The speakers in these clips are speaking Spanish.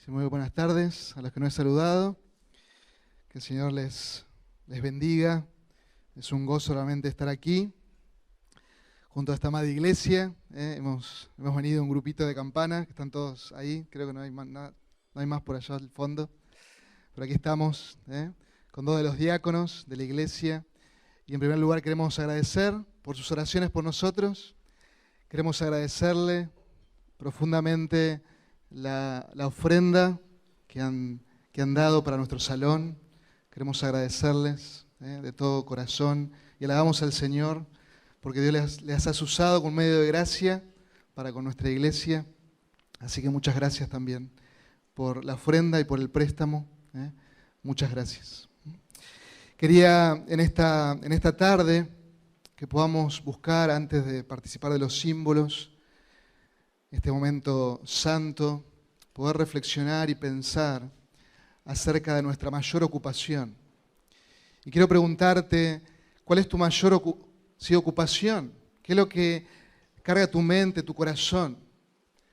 Sí, muy buenas tardes a los que no he saludado. Que el Señor les bendiga. Es un gozo realmente estar aquí, junto a esta amada iglesia. Hemos venido un grupito de campanas, que están todos ahí. Creo que no hay más por allá al fondo. Pero aquí estamos, con dos de los diáconos de la iglesia. Y en primer lugar queremos agradecer por sus oraciones por nosotros. Queremos agradecerle profundamente la ofrenda que han dado para nuestro salón. Queremos agradecerles de todo corazón y alabamos al Señor porque Dios les ha usado con medio de gracia para con nuestra iglesia. Así que muchas gracias también por la ofrenda y por el préstamo. Muchas gracias. Quería en esta tarde que podamos buscar, antes de participar de los símbolos, este momento santo, poder reflexionar y pensar acerca de nuestra mayor ocupación. Y quiero preguntarte, ¿cuál es tu mayor ocupación? ¿Qué es lo que carga tu mente, tu corazón?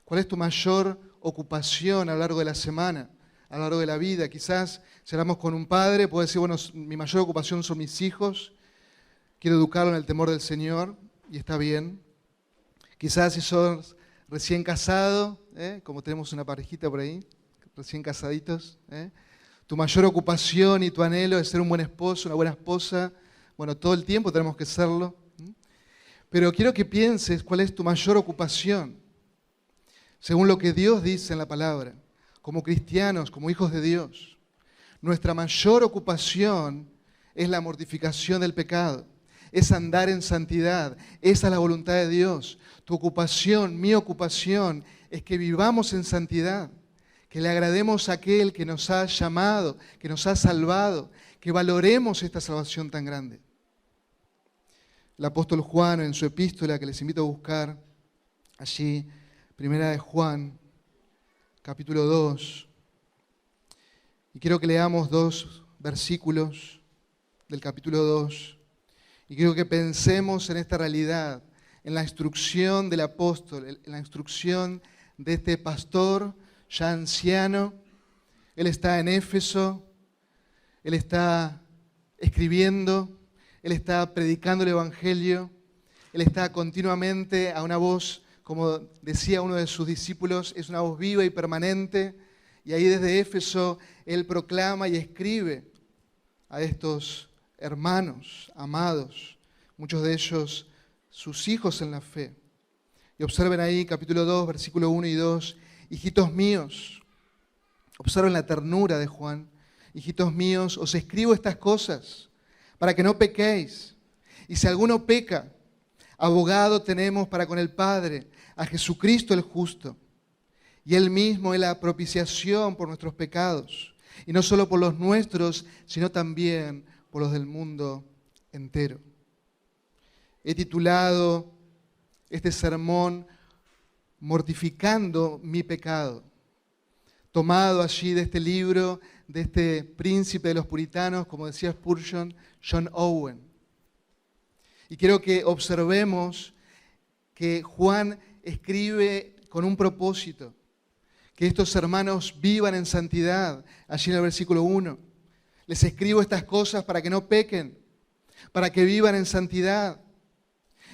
¿Cuál es tu mayor ocupación a lo largo de la semana, a lo largo de la vida? Quizás si hablamos con un padre, puede decir, bueno, mi mayor ocupación son mis hijos, quiero educarlo en el temor del Señor, y está bien. Quizás si sos recién casado, como tenemos una parejita por ahí, recién casaditos, tu mayor ocupación y tu anhelo es ser un buen esposo, una buena esposa. Bueno, todo el tiempo tenemos que serlo. Pero quiero que pienses cuál es tu mayor ocupación, según lo que Dios dice en la palabra, como cristianos, como hijos de Dios. Nuestra mayor ocupación es la mortificación del pecado, es andar en santidad, esa es la voluntad de Dios. Tu ocupación, mi ocupación, es que vivamos en santidad, que le agrademos a aquel que nos ha llamado, que nos ha salvado, que valoremos esta salvación tan grande. El apóstol Juan, en su epístola, que les invito a buscar, allí, primera de Juan, capítulo 2, y quiero que leamos 2 versículos del capítulo 2, y quiero que pensemos en esta realidad, en la instrucción del apóstol, en la instrucción de este pastor ya anciano. Él está en Éfeso, él está escribiendo, él está predicando el Evangelio, él está continuamente a una voz, como decía uno de sus discípulos, es una voz viva y permanente, y ahí desde Éfeso él proclama y escribe a estos hermanos amados, muchos de ellos sus hijos en la fe. Y observen ahí, capítulo 2, versículo 1 y 2, hijitos míos, observen la ternura de Juan, hijitos míos, os escribo estas cosas para que no pequéis. Y si alguno peca, abogado tenemos para con el Padre, a Jesucristo el justo. Y Él mismo es la propiciación por nuestros pecados, y no solo por los nuestros, sino también por los del mundo entero. He titulado este sermón Mortificando mi pecado, tomado allí de este libro, de este príncipe de los puritanos, como decía Spurgeon, John Owen. Y quiero que observemos que Juan escribe con un propósito, que estos hermanos vivan en santidad, allí en el versículo 1. Les escribo estas cosas para que no pequen, para que vivan en santidad.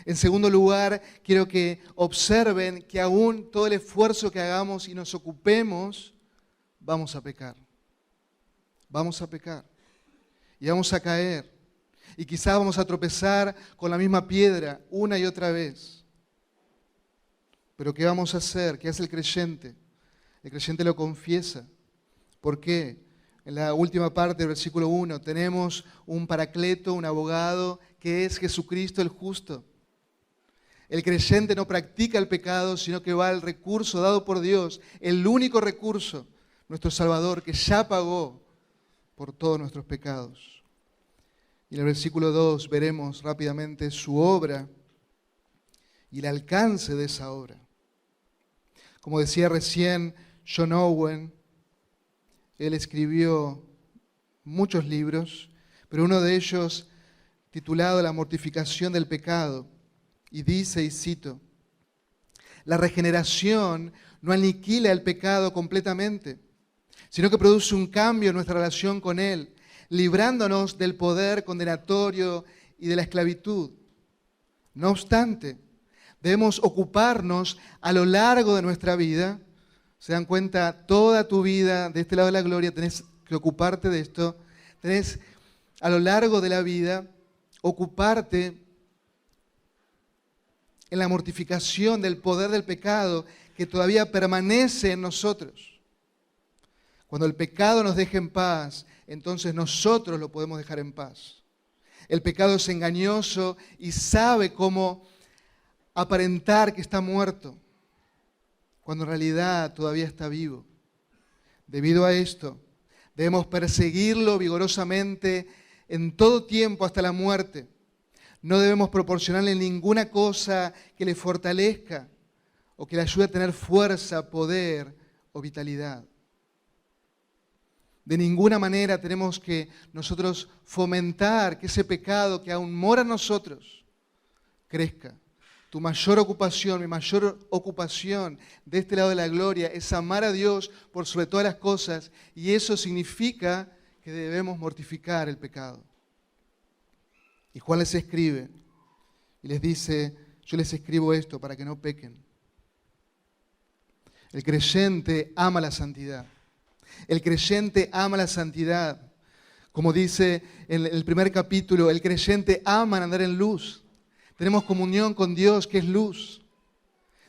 En segundo lugar, quiero que observen que aún todo el esfuerzo que hagamos y nos ocupemos, vamos a pecar. Vamos a pecar. Y vamos a caer. Y quizás vamos a tropezar con la misma piedra una y otra vez. Pero ¿qué vamos a hacer? ¿Qué hace el creyente? El creyente lo confiesa. ¿Por qué? En la última parte del versículo 1 tenemos un paracleto, un abogado, que es Jesucristo el justo. El creyente no practica el pecado, sino que va al recurso dado por Dios, el único recurso, nuestro Salvador, que ya pagó por todos nuestros pecados. Y en el versículo 2 veremos rápidamente su obra y el alcance de esa obra. Como decía recién John Owen, él escribió muchos libros, pero uno de ellos titulado La mortificación del pecado, y dice, y cito, la regeneración no aniquila el pecado completamente, sino que produce un cambio en nuestra relación con Él, librándonos del poder condenatorio y de la esclavitud. No obstante, debemos ocuparnos a lo largo de nuestra vida. ¿Se dan cuenta? Toda tu vida, de este lado de la gloria, tenés que ocuparte de esto. Tenés a lo largo de la vida ocuparte en la mortificación del poder del pecado que todavía permanece en nosotros. Cuando el pecado nos deje en paz, entonces nosotros lo podemos dejar en paz. El pecado es engañoso y sabe cómo aparentar que está muerto, cuando en realidad todavía está vivo. Debido a esto, debemos perseguirlo vigorosamente en todo tiempo hasta la muerte. No debemos proporcionarle ninguna cosa que le fortalezca o que le ayude a tener fuerza, poder o vitalidad. De ninguna manera tenemos que nosotros fomentar que ese pecado que aún mora en nosotros crezca. Tu mayor ocupación, mi mayor ocupación de este lado de la gloria es amar a Dios por sobre todas las cosas, y eso significa que debemos mortificar el pecado. Y Juan les escribe y les dice: yo les escribo esto para que no pequen. El creyente ama la santidad. El creyente ama la santidad. Como dice en el primer capítulo, el creyente ama andar en luz. Tenemos comunión con Dios, que es luz.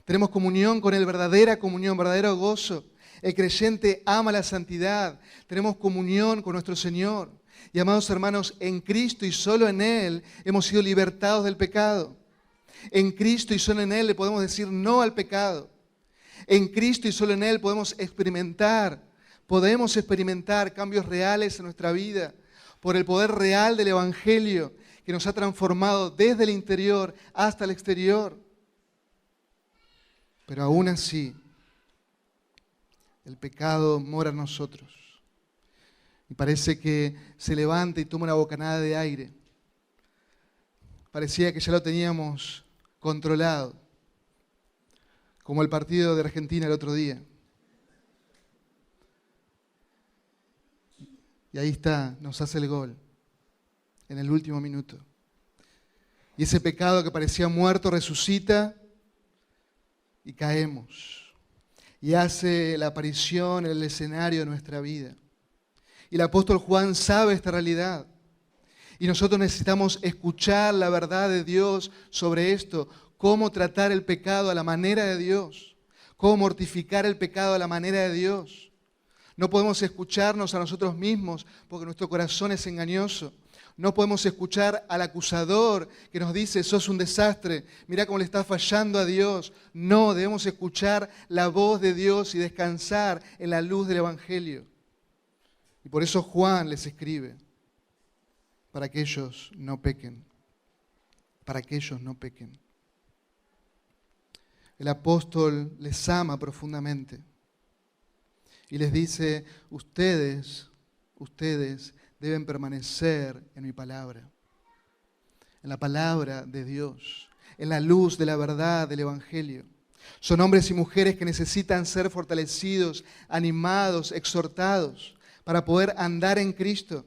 Tenemos comunión con Él, verdadera comunión, verdadero gozo. El creyente ama la santidad. Tenemos comunión con nuestro Señor. Y amados hermanos, en Cristo y solo en Él hemos sido libertados del pecado. En Cristo y solo en Él le podemos decir no al pecado. En Cristo y solo en Él podemos experimentar cambios reales en nuestra vida por el poder real del Evangelio que nos ha transformado desde el interior hasta el exterior. Pero aún así, el pecado mora en nosotros. Y parece que se levanta y toma una bocanada de aire. Parecía que ya lo teníamos controlado, como el partido de Argentina el otro día. Y ahí está, nos hace el gol, en el último minuto. Y ese pecado que parecía muerto resucita y caemos. Y hace la aparición en el escenario de nuestra vida. Y el apóstol Juan sabe esta realidad. Y nosotros necesitamos escuchar la verdad de Dios sobre esto. Cómo tratar el pecado a la manera de Dios. Cómo mortificar el pecado a la manera de Dios. No podemos escucharnos a nosotros mismos porque nuestro corazón es engañoso. No podemos escuchar al acusador que nos dice: sos un desastre, mirá cómo le estás fallando a Dios. No, debemos escuchar la voz de Dios y descansar en la luz del Evangelio. Y por eso Juan les escribe, para que ellos no pequen. Para que ellos no pequen. El apóstol les ama profundamente. Y les dice: ustedes deben permanecer en mi palabra. En la palabra de Dios. En la luz de la verdad del Evangelio. Son hombres y mujeres que necesitan ser fortalecidos, animados, exhortados para poder andar en Cristo.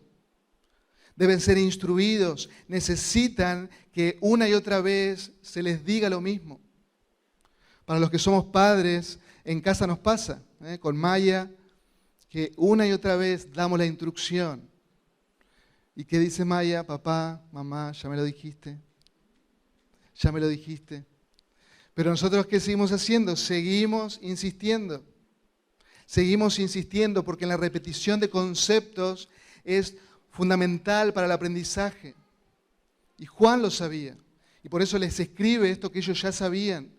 Deben ser instruidos. Necesitan que una y otra vez se les diga lo mismo. Para los que somos padres, en casa nos pasa, con Maya, que una y otra vez damos la instrucción. ¿Y qué dice Maya? Papá, mamá, ya me lo dijiste. Ya me lo dijiste. Pero nosotros, ¿qué seguimos haciendo? Seguimos insistiendo. Seguimos insistiendo porque en la repetición de conceptos es fundamental para el aprendizaje. Y Juan lo sabía. Y por eso les escribe esto que ellos ya sabían.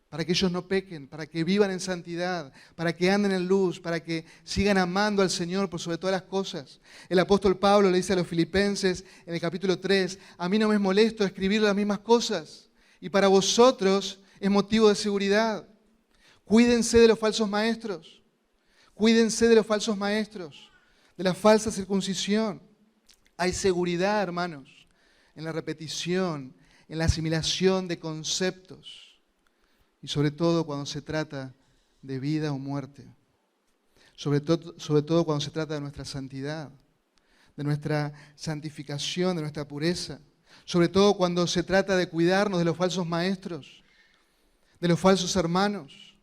Para que ellos no pequen, para que vivan en santidad, para que anden en luz, para que sigan amando al Señor por sobre todas las cosas. El apóstol Pablo le dice a los filipenses en el capítulo 3, a mí no me es molesto escribir las mismas cosas, y para vosotros es motivo de seguridad. Cuídense de los falsos maestros, cuídense de los falsos maestros, de la falsa circuncisión. Hay seguridad, hermanos, en la repetición, en la asimilación de conceptos. Y sobre todo cuando se trata de vida o muerte. sobre todo cuando se trata de nuestra santidad, de nuestra santificación, de nuestra pureza, sobre todo cuando se trata de cuidarnos de los falsos maestros, de los falsos hermanos.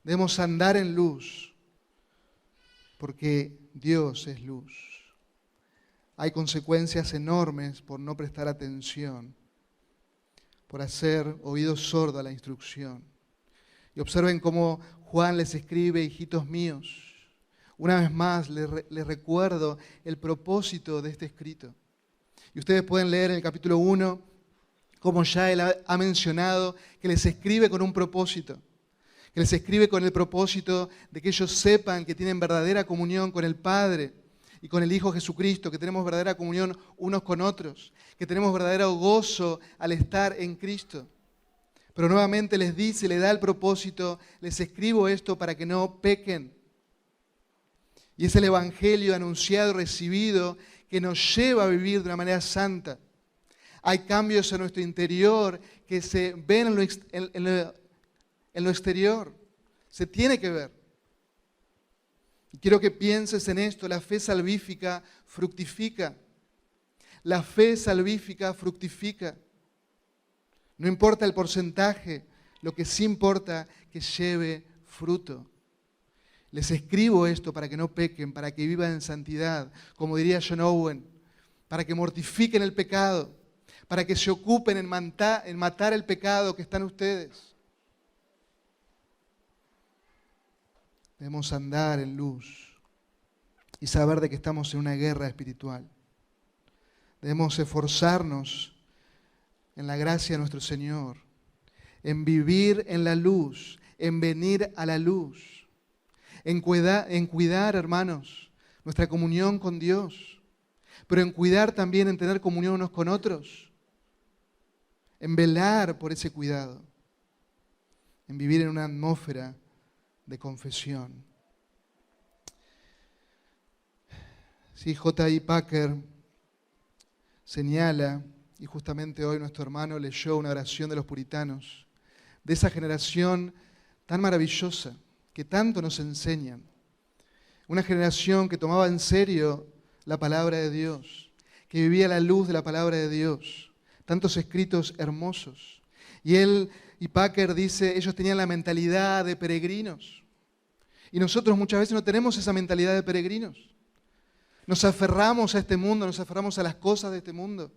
Debemos andar en luz, porque Dios es luz. Hay consecuencias enormes por no prestar atención, por hacer oídos sordos a la instrucción. Y observen cómo Juan les escribe: hijitos míos. Una vez más les recuerdo el propósito de este escrito. Y ustedes pueden leer en el capítulo 1 cómo ya él ha mencionado que les escribe con un propósito. Que les escribe con el propósito de que ellos sepan que tienen verdadera comunión con el Padre y con el Hijo Jesucristo, que tenemos verdadera comunión unos con otros, que tenemos verdadero gozo al estar en Cristo. Pero nuevamente les dice, le da el propósito: les escribo esto para que no pequen. Y es el Evangelio anunciado y recibido que nos lleva a vivir de una manera santa. Hay cambios en nuestro interior que se ven en lo exterior. Se tiene que ver. Y quiero que pienses en esto: la fe salvífica fructifica. La fe salvífica fructifica. No importa el porcentaje, lo que sí importa que lleve fruto. Les escribo esto para que no pequen, para que vivan en santidad, como diría John Owen, para que mortifiquen el pecado, para que se ocupen en matar el pecado que está en ustedes. Debemos andar en luz y saber de que estamos en una guerra espiritual. Debemos esforzarnos en la gracia de nuestro Señor, en vivir en la luz, en venir a la luz, en cuidar, hermanos, nuestra comunión con Dios, pero en cuidar también, en tener comunión unos con otros, en velar por ese cuidado, en vivir en una atmósfera de confesión. Sí, J.I. Packer señala, y justamente hoy nuestro hermano leyó una oración de los puritanos, de esa generación tan maravillosa, que tanto nos enseñan. Una generación que tomaba en serio la palabra de Dios, que vivía a la luz de la palabra de Dios. Tantos escritos hermosos. Y Packer dice, ellos tenían la mentalidad de peregrinos. Y nosotros muchas veces no tenemos esa mentalidad de peregrinos. Nos aferramos a este mundo, nos aferramos a las cosas de este mundo.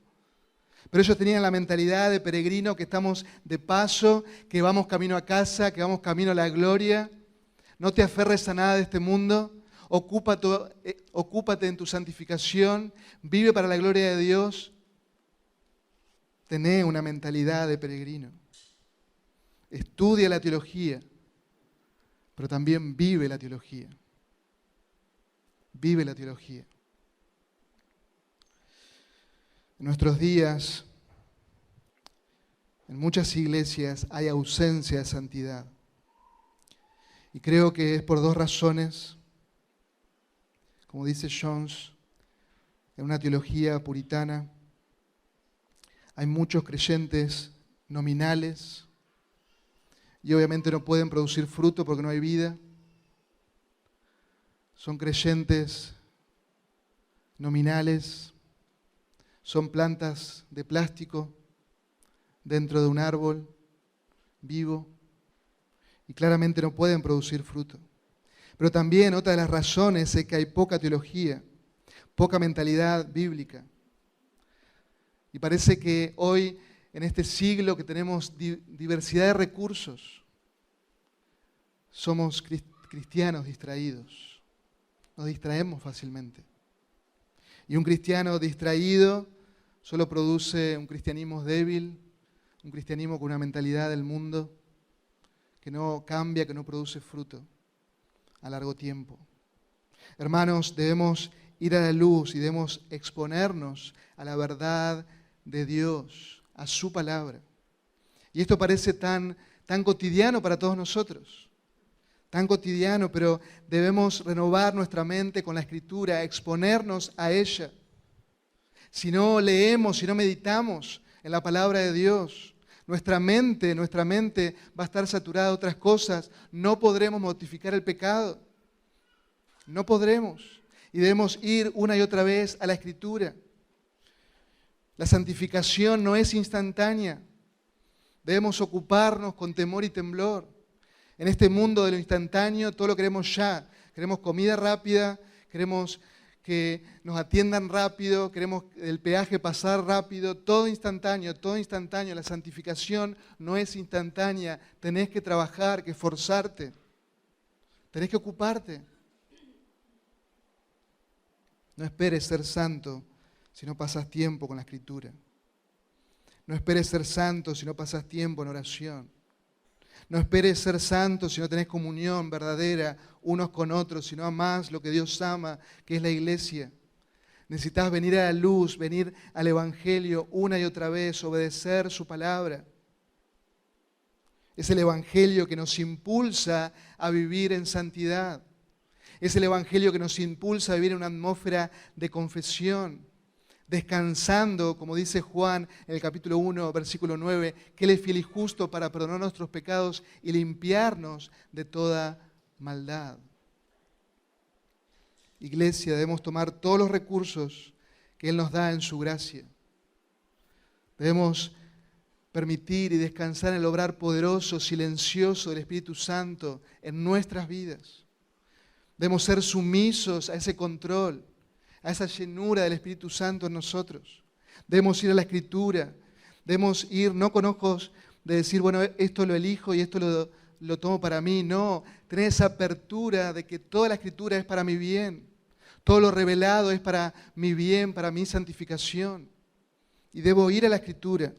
Pero ellos tenían la mentalidad de peregrino, que estamos de paso, que vamos camino a casa, que vamos camino a la gloria. No te aferres a nada de este mundo. Ocúpate en tu santificación. Vive para la gloria de Dios. Tené una mentalidad de peregrino. Estudia la teología, pero también vive la teología. Vive la teología. En nuestros días, en muchas iglesias hay ausencia de santidad. Y creo que es por dos razones. Como dice Jones, en una teología puritana, hay muchos creyentes nominales y obviamente no pueden producir fruto porque no hay vida. Son creyentes nominales, son plantas de plástico dentro de un árbol vivo y claramente no pueden producir fruto. Pero también otra de las razones es que hay poca teología, poca mentalidad bíblica. Y parece que hoy, en este siglo que tenemos diversidad de recursos, somos cristianos distraídos. Nos distraemos fácilmente. Y un cristiano distraído solo produce un cristianismo débil, un cristianismo con una mentalidad del mundo que no cambia, que no produce fruto a largo tiempo. Hermanos, debemos ir a la luz y debemos exponernos a la verdad de Dios, a su palabra. Y esto parece tan cotidiano para todos nosotros, tan cotidiano, pero debemos renovar nuestra mente con la Escritura, exponernos a ella. Si no leemos, si no meditamos en la palabra de Dios, nuestra mente va a estar saturada de otras cosas, no podremos mortificar el pecado. No podremos. Y debemos ir una y otra vez a la Escritura. La santificación no es instantánea. Debemos ocuparnos con temor y temblor. En este mundo de lo instantáneo, todo lo queremos ya. Queremos comida rápida, queremos que nos atiendan rápido, queremos el peaje pasar rápido, todo instantáneo, todo instantáneo. La santificación no es instantánea. Tenés que trabajar, que esforzarte. Tenés que ocuparte. No esperes ser santo si no pasas tiempo con la Escritura. No esperes ser santo si no pasas tiempo en oración. No esperes ser santo si no tenés comunión verdadera unos con otros, si no amás lo que Dios ama, que es la iglesia. Necesitas venir a la luz, venir al Evangelio una y otra vez, obedecer su palabra. Es el Evangelio que nos impulsa a vivir en santidad. Es el Evangelio que nos impulsa a vivir en una atmósfera de confesión, descansando, como dice Juan en el capítulo 1, versículo 9, que Él es fiel y justo para perdonar nuestros pecados y limpiarnos de toda maldad. Iglesia, debemos tomar todos los recursos que Él nos da en su gracia. Debemos permitir y descansar en el obrar poderoso, silencioso del Espíritu Santo en nuestras vidas. Debemos ser sumisos a ese control, a esa llenura del Espíritu Santo en nosotros. Debemos ir a la Escritura. Debemos ir no con ojos de decir, bueno, esto lo elijo y esto lo tomo para mí. No, tener esa apertura de que toda la Escritura es para mi bien. Todo lo revelado es para mi bien, para mi santificación. Y debo ir a la Escritura.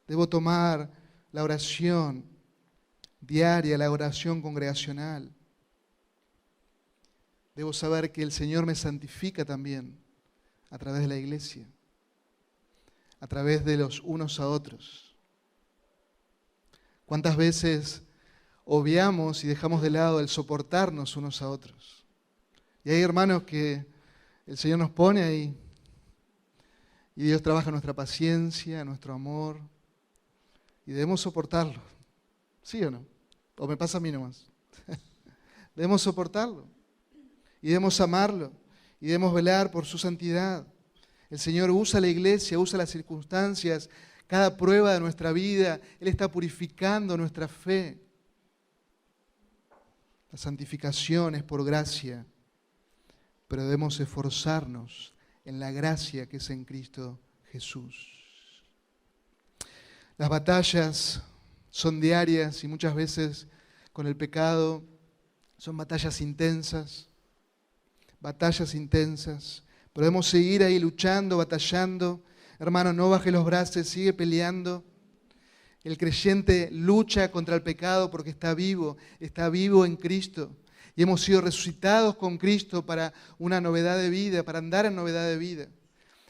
Debo tomar la oración diaria, la oración congregacional. Debo saber que el Señor me santifica también a través de la iglesia, a través de los unos a otros. ¿Cuántas veces obviamos y dejamos de lado el soportarnos unos a otros? Y hay hermanos que el Señor nos pone ahí y Dios trabaja nuestra paciencia, nuestro amor y debemos soportarlo. ¿Sí o no? ¿O me pasa a mí nomás? Debemos soportarlo. Y debemos amarlo, y debemos velar por su santidad. El Señor usa la iglesia, usa las circunstancias, cada prueba de nuestra vida. Él está purificando nuestra fe. La santificación es por gracia, pero debemos esforzarnos en la gracia que es en Cristo Jesús. Las batallas son diarias y muchas veces con el pecado son batallas intensas. Batallas intensas, pero debemos seguir ahí luchando, batallando. Hermano, no baje los brazos, sigue peleando. El creyente lucha contra el pecado porque está vivo en Cristo. Y hemos sido resucitados con Cristo para una novedad de vida, para andar en novedad de vida.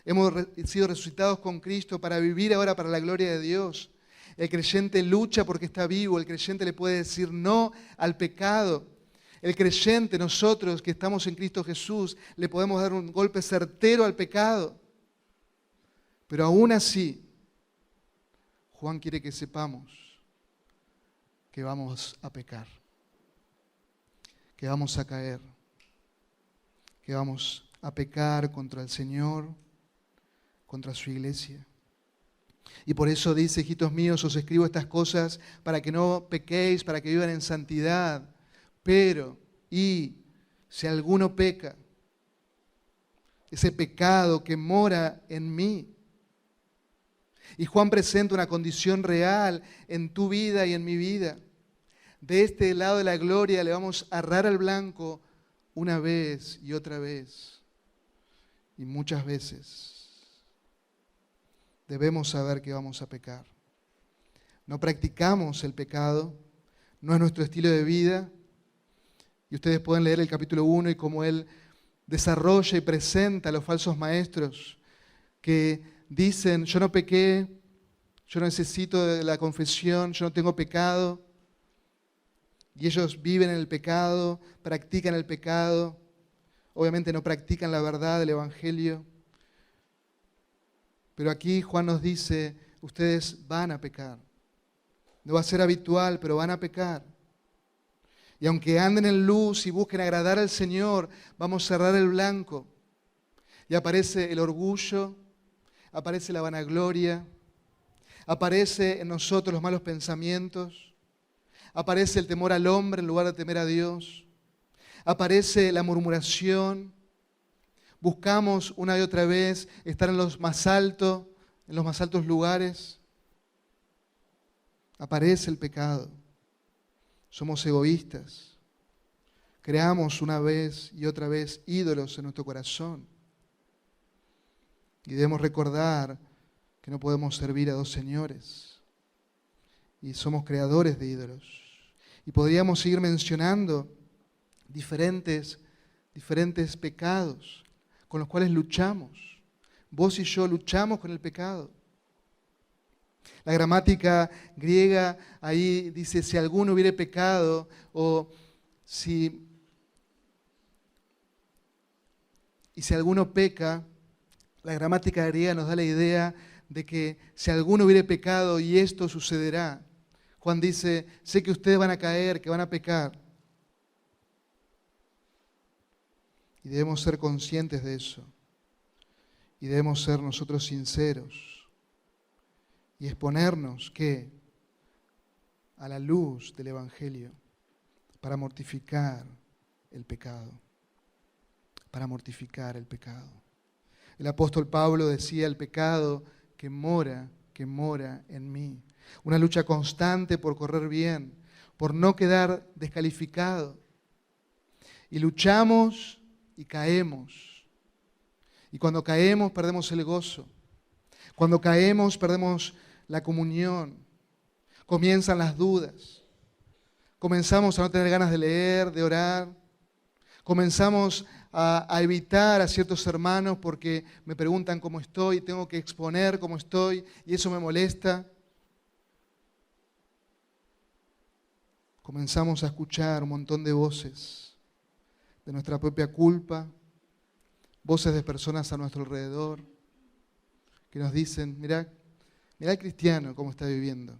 Hemos sido resucitados con Cristo para vivir ahora para la gloria de Dios. El creyente lucha porque está vivo, el creyente le puede decir no al pecado. El creyente, nosotros que estamos en Cristo Jesús, le podemos dar un golpe certero al pecado. Pero aún así, Juan quiere que sepamos que vamos a pecar, que vamos a caer, que vamos a pecar contra el Señor, contra su iglesia. Y por eso dice, hijitos míos, os escribo estas cosas para que no pequéis, para que vivan en santidad. Pero, si alguno peca, ese pecado que mora en mí. Y Juan presenta una condición real en tu vida y en mi vida. De este lado de la gloria le vamos a errar al blanco una vez y otra vez. Y muchas veces debemos saber que vamos a pecar. No practicamos el pecado, no es nuestro estilo de vida. Y ustedes pueden leer el capítulo 1 y cómo él desarrolla y presenta a los falsos maestros que dicen, yo no pequé, yo no necesito de la confesión, yo no tengo pecado. Y ellos viven en el pecado, practican el pecado. Obviamente no practican la verdad del Evangelio. Pero aquí Juan nos dice, ustedes van a pecar. No va a ser habitual, pero van a pecar. Y aunque anden en luz y busquen agradar al Señor, vamos a cerrar el blanco. Y aparece el orgullo, aparece la vanagloria, aparece en nosotros los malos pensamientos, aparece el temor al hombre en lugar de temer a Dios, aparece la murmuración. Buscamos una y otra vez estar en los más altos lugares. Aparece el pecado. Somos egoístas. Creamos una vez y otra vez ídolos en nuestro corazón. Y debemos recordar que no podemos servir a dos señores. Y somos creadores de ídolos. Y podríamos seguir mencionando diferentes pecados con los cuales luchamos. Vos y yo luchamos con el pecado. La gramática griega ahí dice, si alguno hubiere pecado, o si alguno peca, la gramática griega nos da la idea de que si alguno hubiere pecado y esto sucederá. Juan dice, sé que ustedes van a caer, que van a pecar. Y debemos ser conscientes de eso. Y debemos ser nosotros sinceros. Y exponernos, ¿qué? A la luz del Evangelio, para mortificar el pecado. Para mortificar el pecado. El apóstol Pablo decía, el pecado que mora en mí. Una lucha constante por correr bien, por no quedar descalificado. Y luchamos y caemos. Y cuando caemos perdemos el gozo. Cuando caemos perdemos la comunión. Comienzan las dudas. Comenzamos a no tener ganas de leer, de orar. Comenzamos a evitar a ciertos hermanos porque me preguntan cómo estoy, tengo que exponer cómo estoy y eso me molesta. Comenzamos a escuchar un montón de voces de nuestra propia culpa, voces de personas a nuestro alrededor que nos dicen, mirá el cristiano cómo está viviendo,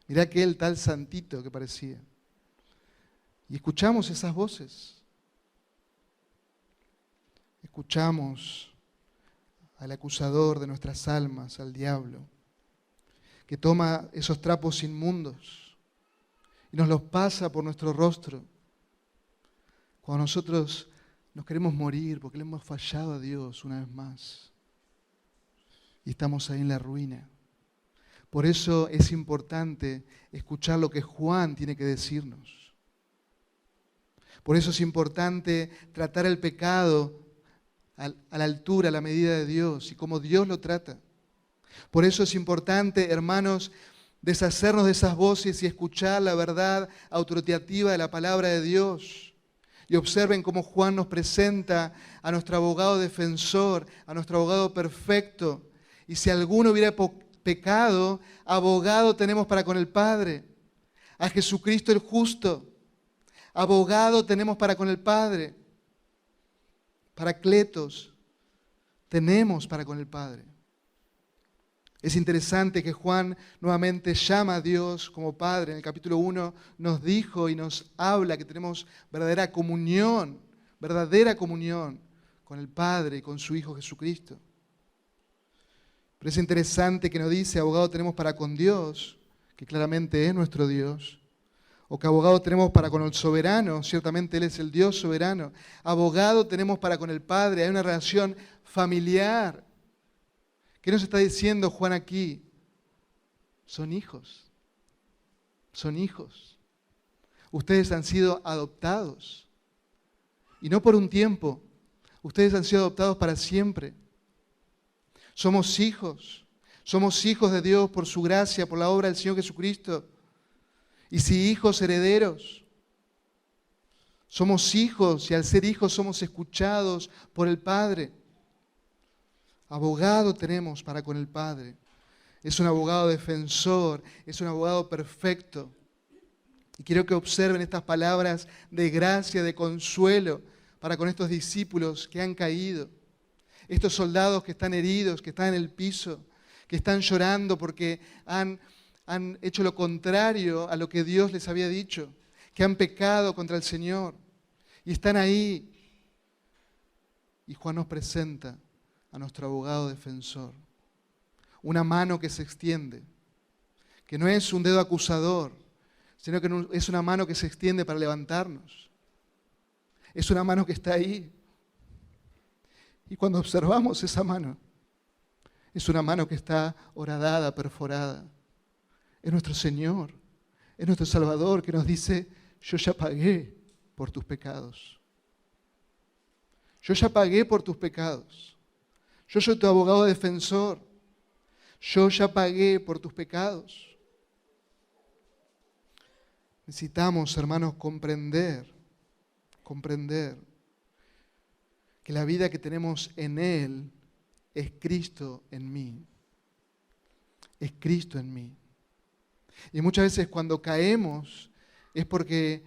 mirá aquel tal santito que parecía. Y escuchamos esas voces. Escuchamos al acusador de nuestras almas, al diablo, que toma esos trapos inmundos y nos los pasa por nuestro rostro. Cuando nosotros nos queremos morir porque le hemos fallado a Dios una vez más y estamos ahí en la ruina. Por eso es importante escuchar lo que Juan tiene que decirnos. Por eso es importante tratar el pecado a la altura, a la medida de Dios y como Dios lo trata. Por eso es importante, hermanos, deshacernos de esas voces y escuchar la verdad autoritativa de la palabra de Dios. Y observen cómo Juan nos presenta a nuestro abogado defensor, a nuestro abogado perfecto. Y si alguno hubiera pecado, abogado tenemos para con el Padre, a Jesucristo el justo. Abogado tenemos para con el Padre. Paracletos tenemos para con el Padre. Es interesante que Juan nuevamente llama a Dios como Padre. En el capítulo 1 nos dijo y nos habla que tenemos verdadera comunión con el Padre y con su Hijo Jesucristo. Pero es interesante que nos dice, abogado tenemos para con Dios, que claramente es nuestro Dios. O que abogado tenemos para con el soberano, ciertamente Él es el Dios soberano. Abogado tenemos para con el Padre, hay una relación familiar. ¿Qué nos está diciendo Juan aquí? Son hijos. Son hijos. Ustedes han sido adoptados. Y no por un tiempo. Ustedes han sido adoptados para siempre. Somos hijos. Somos hijos de Dios por su gracia, por la obra del Señor Jesucristo. Y si hijos, herederos. Somos hijos y al ser hijos somos escuchados por el Padre. Abogado tenemos para con el Padre. Es un abogado defensor, es un abogado perfecto. Y quiero que observen estas palabras de gracia, de consuelo para con estos discípulos que han caído. Estos soldados que están heridos, que están en el piso, que están llorando porque han hecho lo contrario a lo que Dios les había dicho, que han pecado contra el Señor y están ahí. Y Juan nos presenta a nuestro abogado defensor, una mano que se extiende, que no es un dedo acusador, sino que es una mano que se extiende para levantarnos. Es una mano que está ahí. Y cuando observamos esa mano, es una mano que está horadada, perforada. Es nuestro Señor, es nuestro Salvador que nos dice: yo ya pagué por tus pecados. Yo ya pagué por tus pecados. Yo soy tu abogado defensor. Yo ya pagué por tus pecados. Necesitamos, hermanos, comprender que la vida que tenemos en Él es Cristo en mí. Es Cristo en mí. Y muchas veces cuando caemos es porque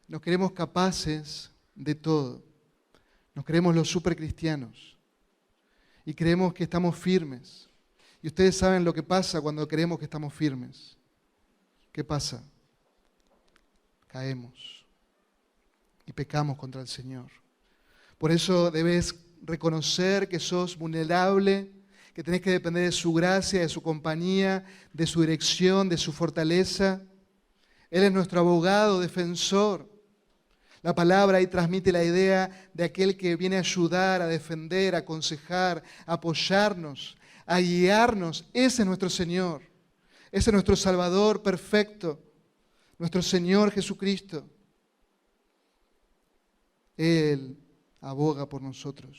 nos creemos capaces de todo. Nos creemos los supercristianos y creemos que estamos firmes. Y ustedes saben lo que pasa cuando creemos que estamos firmes. ¿Qué pasa? Caemos y pecamos contra el Señor. Por eso debes reconocer que sos vulnerable, que tenés que depender de su gracia, de su compañía, de su dirección, de su fortaleza. Él es nuestro abogado, defensor. La palabra ahí transmite la idea de aquel que viene a ayudar, a defender, a aconsejar, a apoyarnos, a guiarnos. Ese es nuestro Señor. Ese es nuestro Salvador perfecto, nuestro Señor Jesucristo. Él aboga por nosotros.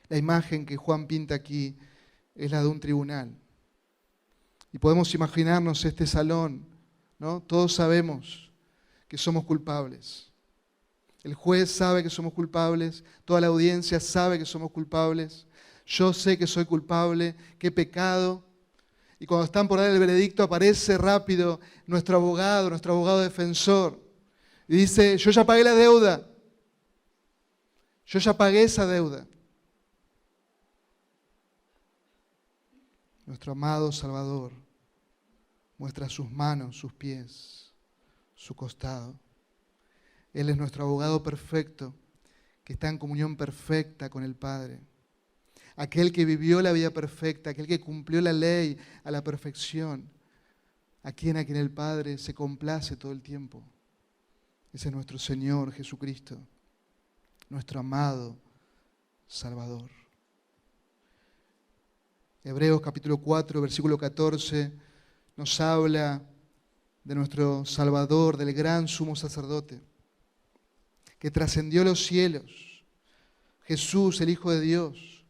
La imagen que Juan pinta aquí es la de un tribunal. Y podemos imaginarnos este salón, ¿no? Todos sabemos que somos culpables. El juez sabe que somos culpables, toda la audiencia sabe que somos culpables. Yo sé que soy culpable, que he pecado. Y cuando están por dar el veredicto aparece rápido nuestro abogado defensor. Y dice: yo ya pagué la deuda. Yo ya pagué esa deuda. Nuestro amado Salvador muestra sus manos, sus pies, su costado. Él es nuestro abogado perfecto, que está en comunión perfecta con el Padre. Aquel que vivió la vida perfecta, aquel que cumplió la ley a la perfección, a quien el Padre se complace todo el tiempo. Ese es nuestro Señor Jesucristo, nuestro amado Salvador. Hebreos capítulo 4, versículo 14, nos habla de nuestro Salvador, del gran sumo sacerdote, que trascendió los cielos, Jesús, el Hijo de Dios.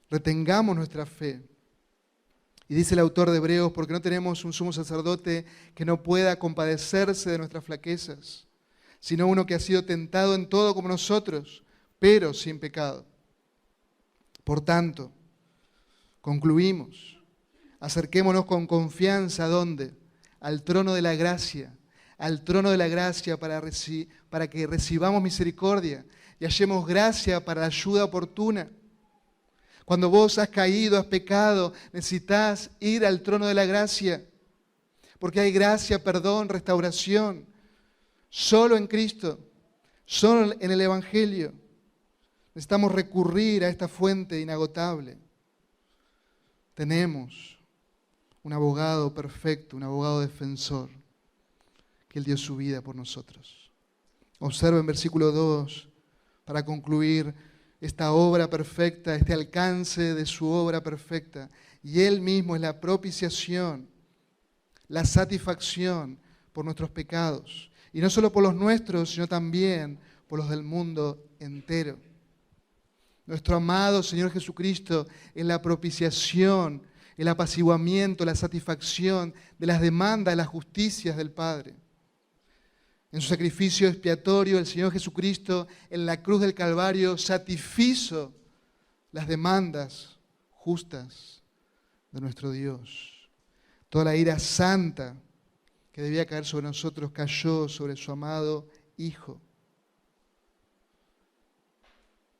Retengamos nuestra fe. Y dice el autor de Hebreos: porque no tenemos un sumo sacerdote que no pueda compadecerse de nuestras flaquezas, sino uno que ha sido tentado en todo como nosotros, pero sin pecado. Por tanto, concluimos, acerquémonos con confianza, ¿a dónde? Al trono de la gracia, para que recibamos misericordia y hallemos gracia para la ayuda oportuna. Cuando vos has caído, has pecado, necesitas ir al trono de la gracia, porque hay gracia, perdón, restauración, solo en Cristo, solo en el Evangelio. Necesitamos recurrir a esta fuente inagotable. Tenemos un abogado perfecto, un abogado defensor, que Él dio su vida por nosotros. Observa en versículo 2, para concluir esta obra perfecta, este alcance de su obra perfecta. Y Él mismo es la propiciación, la satisfacción por nuestros pecados. Y no solo por los nuestros, sino también por los del mundo entero. Nuestro amado Señor Jesucristo es la propiciación, el apaciguamiento, la satisfacción de las demandas, de las justicias del Padre. En su sacrificio expiatorio, el Señor Jesucristo en la cruz del Calvario satisfizo las demandas justas de nuestro Dios. Toda la ira santa que debía caer sobre nosotros cayó sobre su amado Hijo.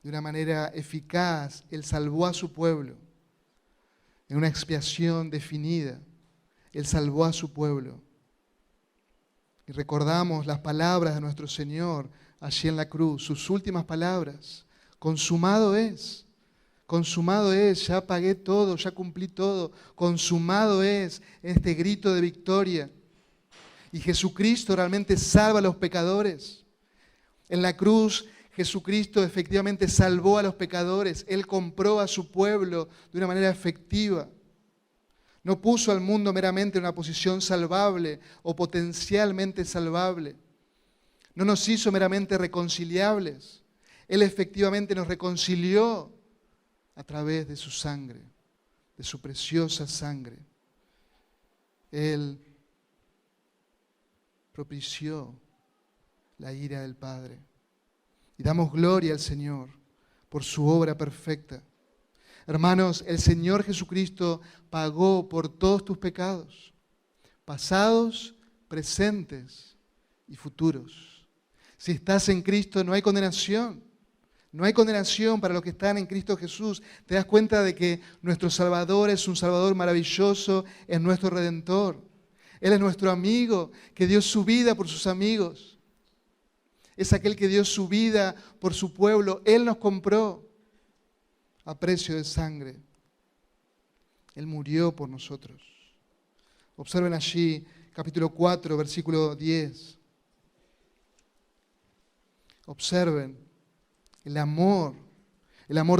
De una manera eficaz, Él salvó a su pueblo. En una expiación definida, Él salvó a su pueblo. Y recordamos las palabras de nuestro Señor allí en la cruz, sus últimas palabras. Consumado es, ya pagué todo, ya cumplí todo. Consumado es este grito de victoria. Y Jesucristo realmente salva a los pecadores. En la cruz, Jesucristo efectivamente salvó a los pecadores. Él compró a su pueblo de una manera efectiva. No puso al mundo meramente en una posición salvable o potencialmente salvable. No nos hizo meramente reconciliables. Él efectivamente nos reconcilió a través de su sangre, de su preciosa sangre. Él propició la ira del Padre. Y damos gloria al Señor por su obra perfecta. Hermanos, el Señor Jesucristo pagó por todos tus pecados, pasados, presentes y futuros. Si estás en Cristo, no hay condenación. No hay condenación para los que están en Cristo Jesús. Te das cuenta de que nuestro Salvador es un Salvador maravilloso, es nuestro Redentor. Él es nuestro amigo, que dio su vida por sus amigos. Es aquel que dio su vida por su pueblo. Él nos compró a precio de sangre. Él murió por nosotros. Observen allí, capítulo 4, versículo 10. Observen el amor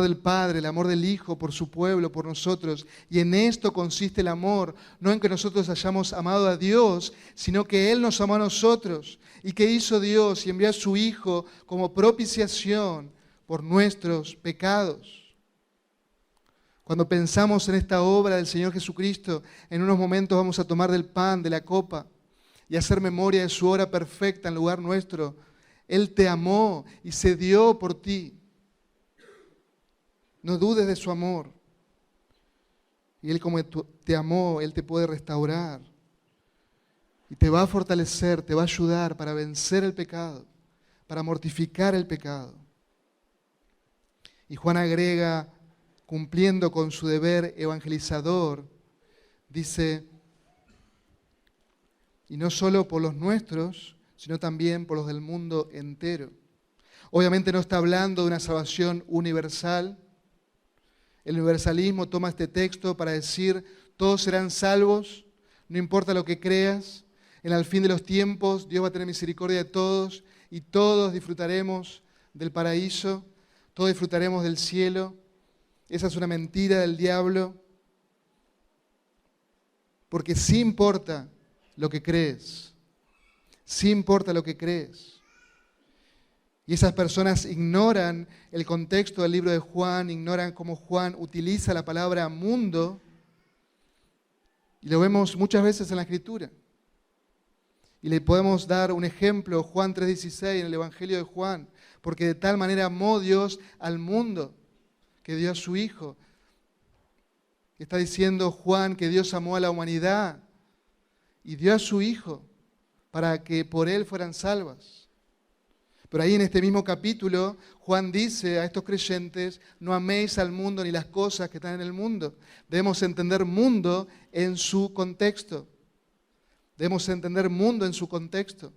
del Padre, el amor del Hijo por su pueblo, por nosotros. Y en esto consiste el amor, no en que nosotros hayamos amado a Dios, sino que Él nos amó a nosotros. ¿Y qué hizo Dios? Y envió a su Hijo como propiciación por nuestros pecados. Cuando pensamos en esta obra del Señor Jesucristo, en unos momentos vamos a tomar del pan, de la copa, y hacer memoria de su obra perfecta en lugar nuestro. Él te amó y se dio por ti. No dudes de su amor. Y Él como te amó, Él te puede restaurar. Y te va a fortalecer, te va a ayudar para vencer el pecado, para mortificar el pecado. Y Juan agrega, cumpliendo con su deber evangelizador, dice, y no solo por los nuestros, sino también por los del mundo entero. Obviamente no está hablando de una salvación universal. El universalismo toma este texto para decir, todos serán salvos, no importa lo que creas. En el fin de los tiempos, Dios va a tener misericordia de todos y todos disfrutaremos del paraíso, todos disfrutaremos del cielo. Esa es una mentira del diablo, porque sí importa lo que crees, sí importa lo que crees. Y esas personas ignoran el contexto del libro de Juan, ignoran cómo Juan utiliza la palabra mundo, y lo vemos muchas veces en la Escritura. Y le podemos dar un ejemplo, Juan 3:16, en el Evangelio de Juan, porque de tal manera amó Dios al mundo, que dio a su Hijo. Está diciendo Juan que Dios amó a la humanidad y dio a su Hijo para que por Él fueran salvas. Pero ahí en este mismo capítulo, Juan dice a estos creyentes, no améis al mundo ni las cosas que están en el mundo. Debemos entender mundo en su contexto. Debemos entender mundo en su contexto.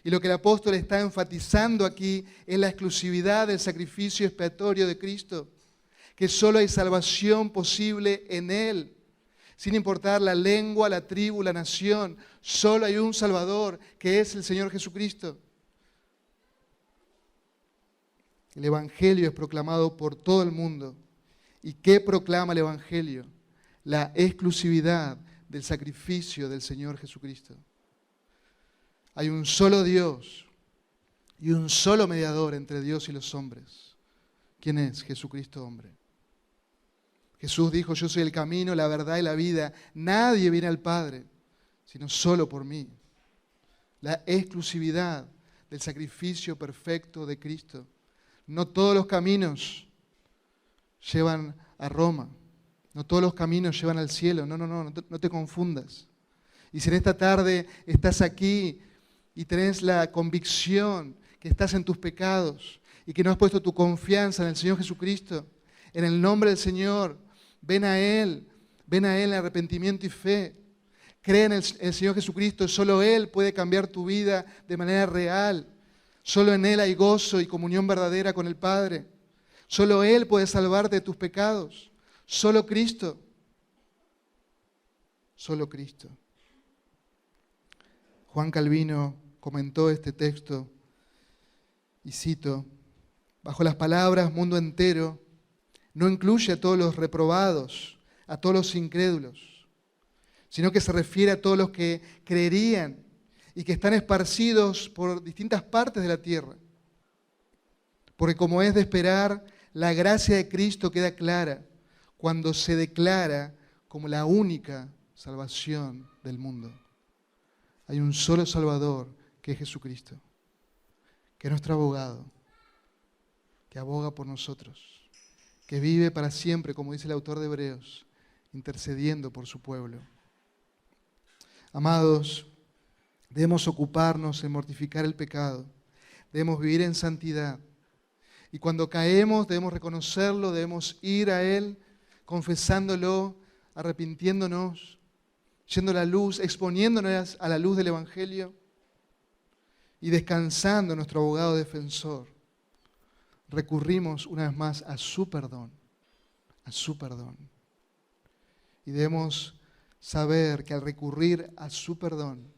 Y lo que el apóstol está enfatizando aquí es la exclusividad del sacrificio expiatorio de Cristo, que solo hay salvación posible en Él, sin importar la lengua, la tribu, la nación. Solo hay un Salvador, que es el Señor Jesucristo. El Evangelio es proclamado por todo el mundo. ¿Y qué proclama el Evangelio? La exclusividad del sacrificio del Señor Jesucristo. Hay un solo Dios y un solo mediador entre Dios y los hombres. ¿Quién es? Jesucristo hombre. Jesús dijo, yo soy el camino, la verdad y la vida. Nadie viene al Padre, sino solo por mí. La exclusividad del sacrificio perfecto de Cristo. No todos los caminos llevan a Roma. No todos los caminos llevan al cielo. No te confundas. Y si en esta tarde estás aquí y tenés la convicción que estás en tus pecados y que no has puesto tu confianza en el Señor Jesucristo, en el nombre del Señor, ven a Él en arrepentimiento y fe. Cree en el Señor Jesucristo. Solo Él puede cambiar tu vida de manera real. Solo en Él hay gozo y comunión verdadera con el Padre. Solo Él puede salvarte de tus pecados. Solo Cristo. Solo Cristo. Juan Calvino comentó este texto y cito: bajo las palabras mundo entero no incluye a todos los reprobados, a todos los incrédulos, sino que se refiere a todos los que creerían y que están esparcidos por distintas partes de la tierra. Porque como es de esperar, la gracia de Cristo queda clara cuando se declara como la única salvación del mundo. Hay un solo Salvador, que es Jesucristo, que es nuestro abogado, que aboga por nosotros, que vive para siempre, como dice el autor de Hebreos, intercediendo por su pueblo. Amados, debemos ocuparnos en mortificar el pecado, debemos vivir en santidad. Y cuando caemos debemos reconocerlo, debemos ir a Él, confesándolo, arrepintiéndonos, yendo a la luz, exponiéndonos a la luz del Evangelio y descansando en nuestro abogado defensor. Recurrimos una vez más a su perdón, a su perdón. Y debemos saber que al recurrir a su perdón,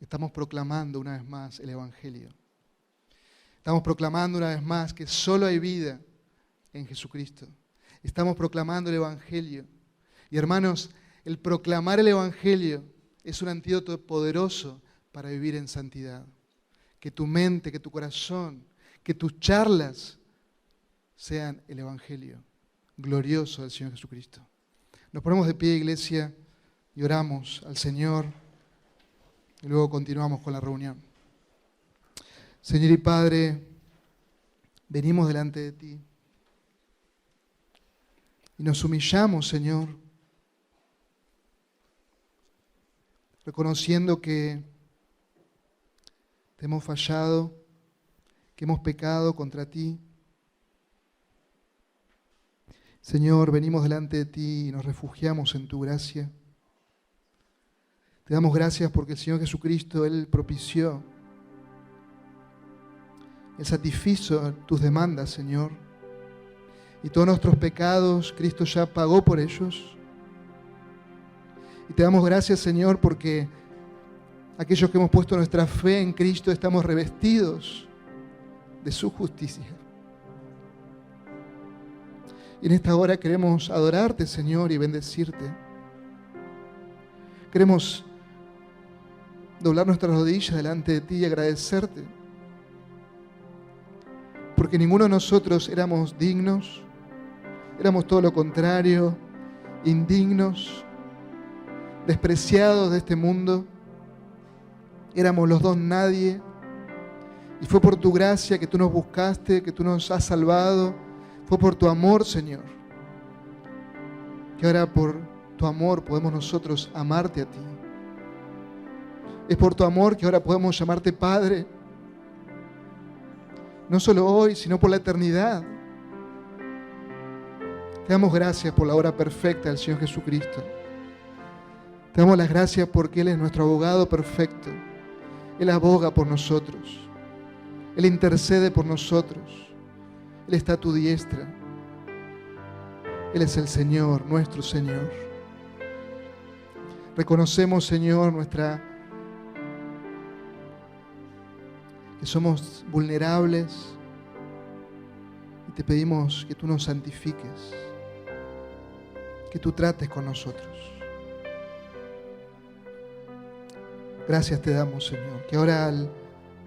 estamos proclamando una vez más el Evangelio. Estamos proclamando una vez más que solo hay vida en Jesucristo. Estamos proclamando el Evangelio. Y hermanos, el proclamar el Evangelio es un antídoto poderoso para vivir en santidad. Que tu mente, que tu corazón, que tus charlas sean el Evangelio glorioso del Señor Jesucristo. Nos ponemos de pie, iglesia, y oramos al Señor. Y luego continuamos con la reunión. Señor y Padre, venimos delante de ti y nos humillamos, Señor, reconociendo que te hemos fallado, que hemos pecado contra ti. Señor, venimos delante de ti y nos refugiamos en tu gracia. Te damos gracias porque el Señor Jesucristo, Él propició, Él satisfizo tus demandas, Señor. Y todos nuestros pecados, Cristo ya pagó por ellos. Y te damos gracias, Señor, porque aquellos que hemos puesto nuestra fe en Cristo estamos revestidos de su justicia. Y en esta hora queremos adorarte, Señor, y bendecirte. Queremos doblar nuestras rodillas delante de ti y agradecerte. Porque ninguno de nosotros éramos dignos, éramos todo lo contrario, indignos, despreciados de este mundo. Éramos los dos nadie. Y fue por tu gracia que tú nos buscaste, que tú nos has salvado. Fue por tu amor, Señor, que ahora por tu amor podemos nosotros amarte a ti. Es por tu amor que ahora podemos llamarte Padre. No solo hoy, sino por la eternidad. Te damos gracias por la obra perfecta del Señor Jesucristo. Te damos las gracias porque Él es nuestro abogado perfecto. Él aboga por nosotros. Él intercede por nosotros. Él está a tu diestra. Él es el Señor, nuestro Señor. Reconocemos, Señor, que somos vulnerables y te pedimos que tú nos santifiques, que tú trates con nosotros. Gracias te damos, Señor, que ahora al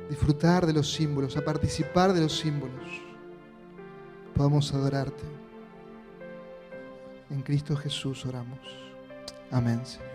disfrutar de los símbolos, a participar de los símbolos, podamos adorarte. En Cristo Jesús oramos. Amén, Señor.